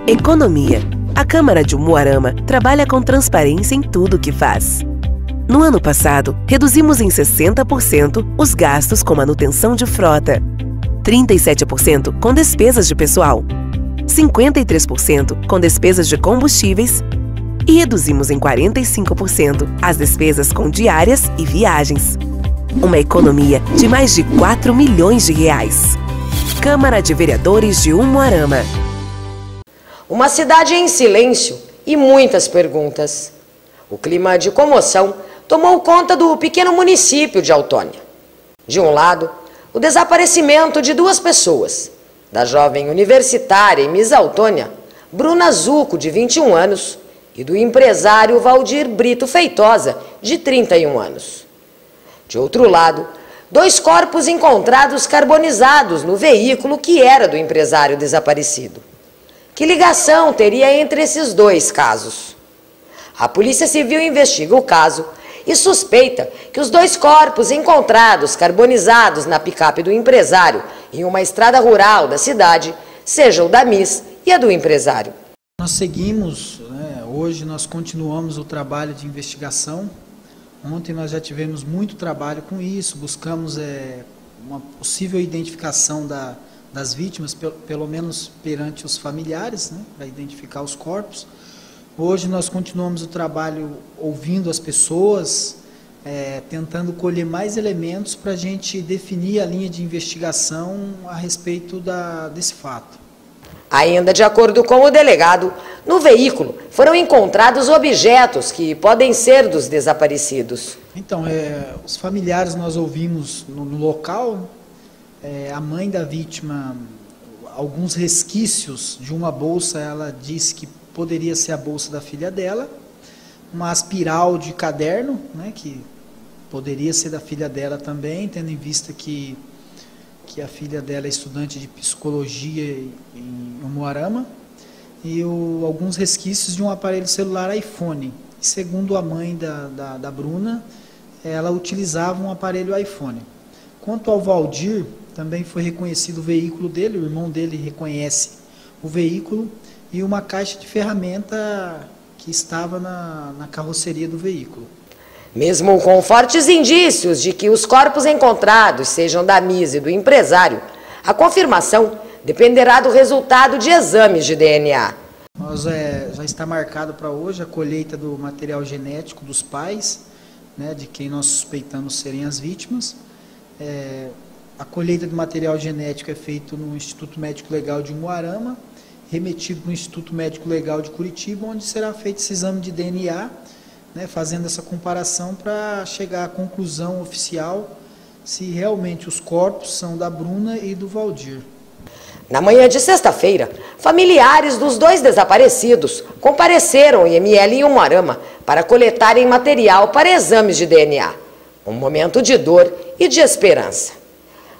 Economia. A Câmara de Umuarama trabalha com transparência em tudo o que faz. No ano passado, reduzimos em 60% os gastos com manutenção de frota, 37% com despesas de pessoal, 53% com despesas de combustíveis e reduzimos em 45% as despesas com diárias e viagens. Uma economia de mais de 4 milhões de reais. Câmara de Vereadores de Umuarama. Uma cidade em silêncio e muitas perguntas. O clima de comoção tomou conta do pequeno município de Autônia. De um lado, o desaparecimento de duas pessoas, da jovem universitária em Miss Autônia, Bruna Zucco, de 21 anos, e do empresário Valdir Brito Feitosa, de 31 anos. De outro lado, dois corpos encontrados carbonizados no veículo que era do empresário desaparecido. Que ligação teria entre esses dois casos? A Polícia Civil investiga o caso e suspeita que os dois corpos encontrados carbonizados na picape do empresário em uma estrada rural da cidade sejam da Miss e a do empresário. Nós seguimos, hoje nós continuamos o trabalho de investigação. Ontem nós já tivemos muito trabalho com isso, buscamos uma possível identificação das vítimas, pelo menos perante os familiares, para identificar os corpos. Hoje nós continuamos o trabalho ouvindo as pessoas, tentando colher mais elementos para a gente definir a linha de investigação a respeito desse fato. Ainda de acordo com o delegado, no veículo foram encontrados objetos que podem ser dos desaparecidos. Então, os familiares nós ouvimos no local, a mãe da vítima, alguns resquícios de uma bolsa, ela disse que poderia ser a bolsa da filha dela, uma espiral de caderno, que poderia ser da filha dela também, tendo em vista que a filha dela é estudante de psicologia em Umuarama, e alguns resquícios de um aparelho celular iPhone. Segundo a mãe da Bruna, ela utilizava um aparelho iPhone. Quanto ao Valdir, também foi reconhecido o veículo dele, o irmão dele reconhece o veículo e uma caixa de ferramenta que estava na carroceria do veículo. Mesmo com fortes indícios de que os corpos encontrados sejam da Miss e do empresário, a confirmação dependerá do resultado de exames de DNA. Já está marcado para hoje a colheita do material genético dos pais, de quem nós suspeitamos serem as vítimas. A colheita do material genético é feita no Instituto Médico Legal de Umuarama, remetido no Instituto Médico Legal de Curitiba, onde será feito esse exame de DNA, fazendo essa comparação para chegar à conclusão oficial se realmente os corpos são da Bruna e do Valdir. Na manhã de sexta-feira, familiares dos dois desaparecidos compareceram ao IML em Umuarama para coletarem material para exames de DNA. Um momento de dor e de esperança.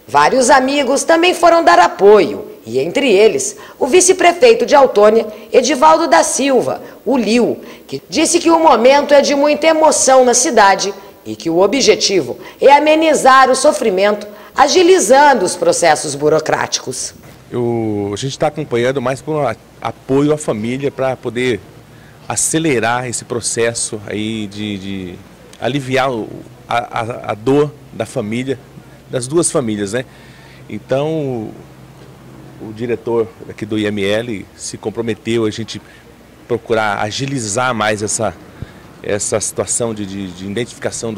Vários amigos também foram dar apoio, e entre eles, o vice-prefeito de Autônia, Edivaldo da Silva, o Liu, que disse que o momento é de muita emoção na cidade e que o objetivo é amenizar o sofrimento, agilizando os processos burocráticos. A gente está acompanhando mais por apoio à família para poder acelerar esse processo aí de aliviar a dor da família, das duas famílias, Então, o diretor aqui do IML se comprometeu a gente procurar agilizar mais essa situação de identificação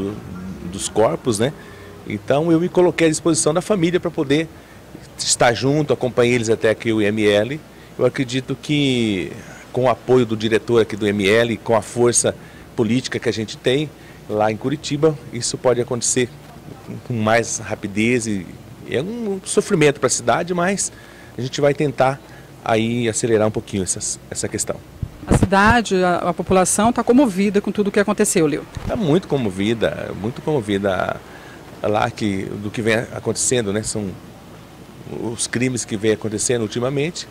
dos corpos, Então, eu me coloquei à disposição da família para poder estar junto, acompanhei eles até aqui o IML. Eu acredito que com o apoio do diretor aqui do IML, com a força política que a gente tem lá em Curitiba, isso pode acontecer com mais rapidez e é um sofrimento para a cidade, mas a gente vai tentar aí acelerar um pouquinho essa questão. A cidade, a população está comovida com tudo o que aconteceu, Leo? Está muito comovida lá do que vem acontecendo, São os crimes que vem acontecendo ultimamente,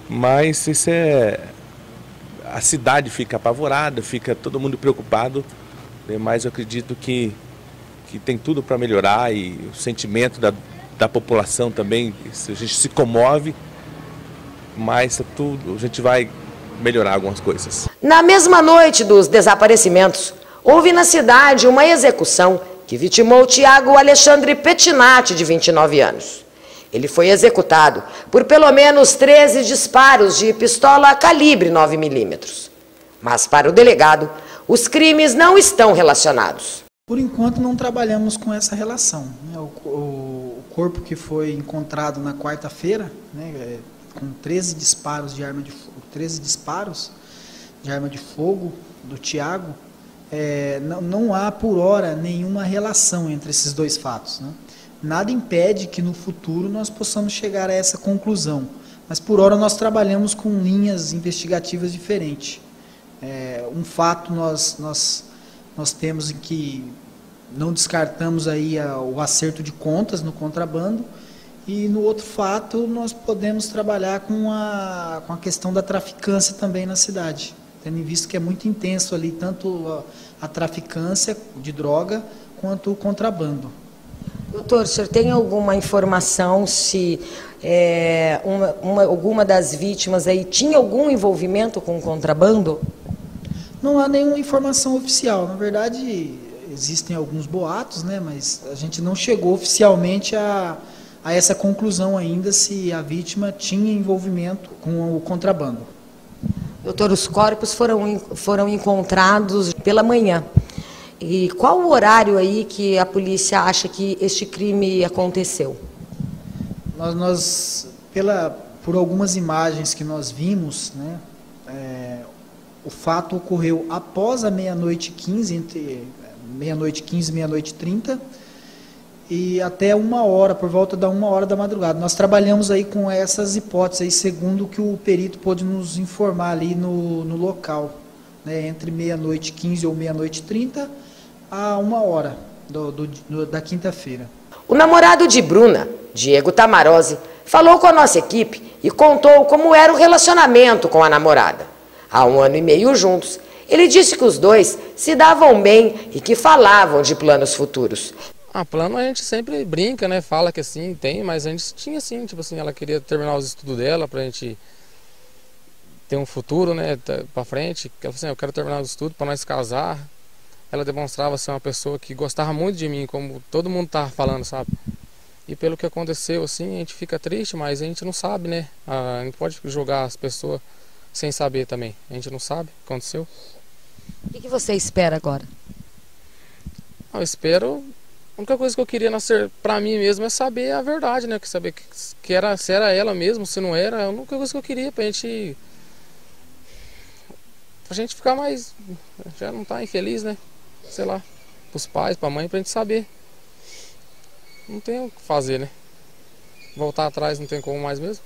mas a cidade fica apavorada, fica todo mundo preocupado, mas eu acredito que tem tudo para melhorar e o sentimento da população também, a gente se comove, mas tudo, a gente vai melhorar algumas coisas. Na mesma noite dos desaparecimentos, houve na cidade uma execução que vitimou Tiago Alexandre Pettinati, de 29 anos. Ele foi executado por pelo menos 13 disparos de pistola calibre 9mm. Mas para o delegado, os crimes não estão relacionados. Por enquanto não trabalhamos com essa relação. O corpo que foi encontrado na quarta-feira, né, com 13 disparos de arma de fogo do Tiago, não há por hora nenhuma relação entre esses dois fatos, né? Nada impede que no futuro nós possamos chegar a essa conclusão, mas por hora nós trabalhamos com linhas investigativas diferentes. Um fato nós temos em que não descartamos aí o acerto de contas no contrabando, e no outro fato nós podemos trabalhar com a questão da traficância também na cidade, tendo em vista que é muito intenso ali tanto a traficância de droga quanto o contrabando. Doutor, o senhor tem alguma informação se alguma das vítimas aí tinha algum envolvimento com o contrabando? Não há nenhuma informação oficial. Na verdade, existem alguns boatos, né, mas a gente não chegou oficialmente a essa conclusão ainda se a vítima tinha envolvimento com o contrabando. Doutor, os corpos foram encontrados pela manhã. E qual o horário aí que a polícia acha que este crime aconteceu? Por algumas imagens que nós vimos, né, o fato ocorreu após a meia-noite 15, entre meia-noite 15 e meia-noite 30, e até 1h, por volta da 1h da madrugada. Nós trabalhamos aí com essas hipóteses, aí, segundo o que o perito pôde nos informar ali no local, né, entre meia-noite 15 ou meia-noite 30 a 1h da quinta-feira. O namorado de Bruna, Diego Tamarose, falou com a nossa equipe e contou como era o relacionamento com a namorada. Há 1 ano e meio juntos, ele disse que os dois se davam bem e que falavam de planos futuros. Plano a gente sempre brinca, né? Fala que assim, tem, mas a gente tinha assim, tipo assim, ela queria terminar os estudos dela pra gente ter um futuro, né, pra frente. Ela falou assim, eu quero terminar os estudos pra nós casar. Ela demonstrava ser uma pessoa que gostava muito de mim, como todo mundo tava falando, sabe? E pelo que aconteceu, assim, a gente fica triste, mas a gente não sabe, né? A gente pode julgar as pessoas sem saber também. A gente não sabe o que aconteceu. O que você espera agora? Eu espero... A única coisa que eu queria nascer pra mim mesmo é saber a verdade, né? Saber se era ela mesmo, se não era. A única coisa que eu queria pra gente ficar mais... Já não tá infeliz, né? Sei lá, pros pais, pra mãe, pra gente saber. Não tem o que fazer, né? Voltar atrás não tem como mais mesmo.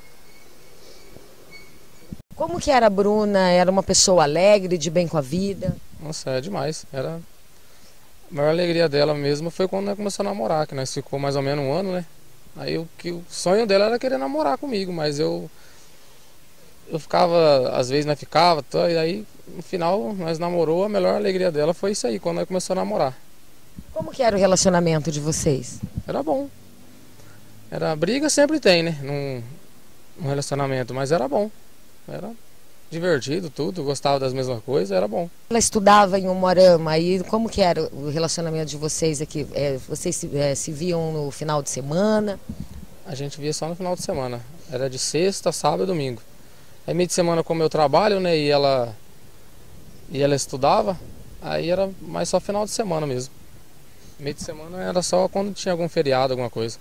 Como que era a Bruna? Era uma pessoa alegre, de bem com a vida? Nossa, é demais. A maior alegria dela mesmo foi quando nós começamos a namorar, que nós ficou mais ou menos 1 ano, né? Aí o sonho dela era querer namorar comigo, mas eu ficava, às vezes nós ficava, e aí no final nós namorou, a melhor alegria dela foi isso aí, quando nós começamos a namorar. Como que era o relacionamento de vocês? Era bom. Briga sempre tem, né? Num relacionamento, mas era bom. Era divertido, tudo, gostava das mesmas coisas, era bom. Ela estudava em Umuarama, aí como que era o relacionamento de vocês aqui? Vocês se viam no final de semana? A gente via só no final de semana. Era de sexta, sábado e domingo. Aí meio de semana, como eu trabalho, né, e ela estudava, aí era mais só final de semana mesmo. Meio de semana era só quando tinha algum feriado, alguma coisa.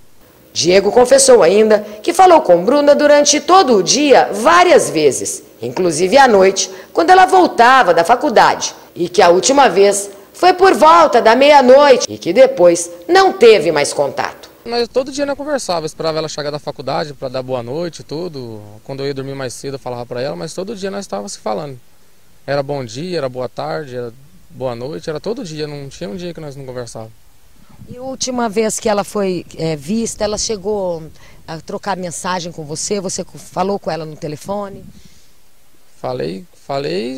Diego confessou ainda que falou com Bruna durante todo o dia várias vezes, inclusive à noite, quando ela voltava da faculdade, e que a última vez foi por volta da meia-noite e que depois não teve mais contato. Todo dia nós conversava, esperava ela chegar da faculdade para dar boa noite e tudo. Quando eu ia dormir mais cedo eu falava para ela, mas todo dia nós estávamos se falando. Era bom dia, era boa tarde, era boa noite, era todo dia, não tinha um dia que nós não conversávamos. E a última vez que ela foi vista, ela chegou a trocar mensagem com você? Você falou com ela no telefone? Falei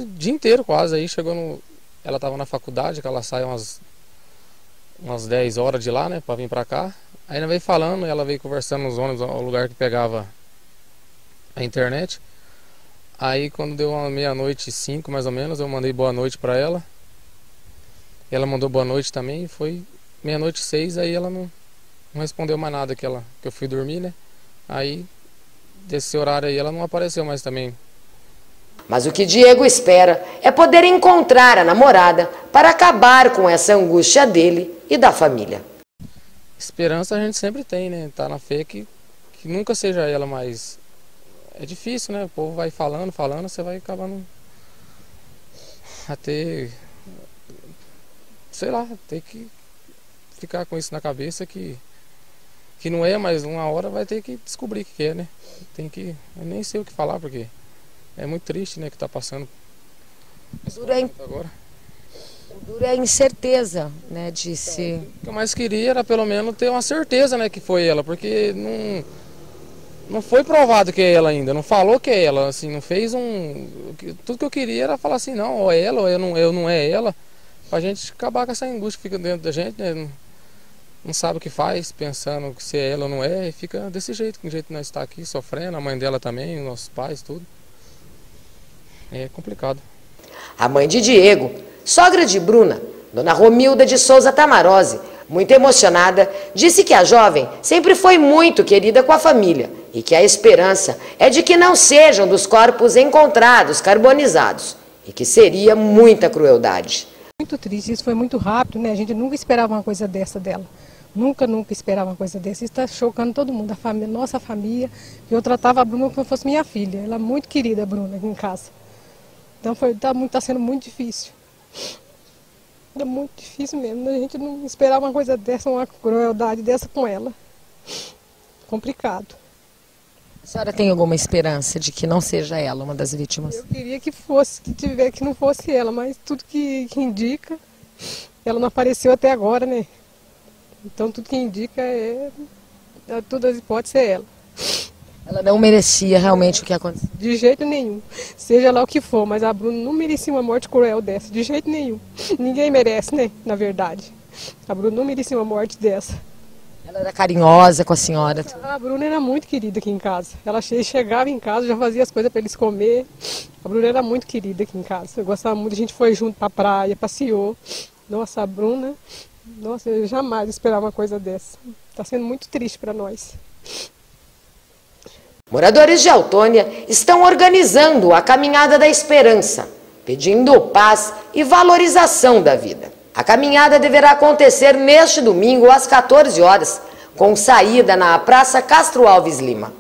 o dia inteiro quase. Aí chegou ela estava na faculdade, que ela saiu umas 10 horas de lá, né, para vir para cá. Aí ela veio falando, ela veio conversando nos ônibus, ao lugar que pegava a internet. Aí quando deu uma 00:05 mais ou menos, eu mandei boa noite para ela. Ela mandou boa noite também, foi 00:06, aí ela não respondeu mais nada que eu fui dormir, né? Aí desse horário aí ela não apareceu mais também. Mas o que Diego espera é poder encontrar a namorada para acabar com essa angústia dele e da família. Esperança a gente sempre tem, né? Tá na fé que nunca seja ela, mas é difícil, né? O povo vai falando, você vai acabando até, sei lá, ter que ficar com isso na cabeça que não é, mas uma hora vai ter que descobrir o que é, né? Eu nem sei o que falar, porque é muito triste, né, que tá passando agora. O duro é a incerteza, né, de se... O que eu mais queria era pelo menos ter uma certeza, né, que foi ela, porque não foi provado que é ela ainda, não falou que é ela, assim, não fez tudo que eu queria era falar assim, não, ou é ela, ou eu não é ela, pra gente acabar com essa angústia que fica dentro da gente, né, não sabe o que faz, pensando se é ela ou não é, e fica desse jeito, com o jeito que nós está aqui, sofrendo, a mãe dela também, os nossos pais, tudo. É complicado. A mãe de Diego, sogra de Bruna, dona Romilda de Souza Tamarose, muito emocionada, disse que a jovem sempre foi muito querida com a família e que a esperança é de que não sejam dos corpos encontrados carbonizados e que seria muita crueldade. Muito triste, isso foi muito rápido, né? A gente nunca esperava uma coisa dessa dela. Nunca esperava uma coisa dessa. Isso está chocando todo mundo, a família, nossa família. Eu tratava a Bruna como se fosse minha filha. Ela é muito querida, a Bruna, aqui em casa. Então tá sendo muito difícil. É muito difícil mesmo. A gente não esperava uma coisa dessa, uma crueldade dessa com ela. Complicado. A senhora tem alguma esperança de que não seja ela uma das vítimas? Eu queria que não fosse ela, mas tudo que indica, ela não apareceu até agora, né? Então tudo que indica todas as hipóteses é ela. Ela não merecia realmente o que aconteceu? De jeito nenhum. Seja lá o que for, mas a Bruna não merecia uma morte cruel dessa, de jeito nenhum. Ninguém merece, né? Na verdade. A Bruna não merecia uma morte dessa. Ela era carinhosa com a senhora? A Bruna era muito querida aqui em casa. Ela chegava em casa, já fazia as coisas para eles comer. A Bruna era muito querida aqui em casa. Eu gostava muito, a gente foi junto para a praia, passeou. Nossa, a Bruna... Nossa, eu jamais esperava uma coisa dessa. Está sendo muito triste para nós. Moradores de Autônia estão organizando a Caminhada da Esperança, pedindo paz e valorização da vida. A caminhada deverá acontecer neste domingo às 14 horas, com saída na Praça Castro Alves Lima.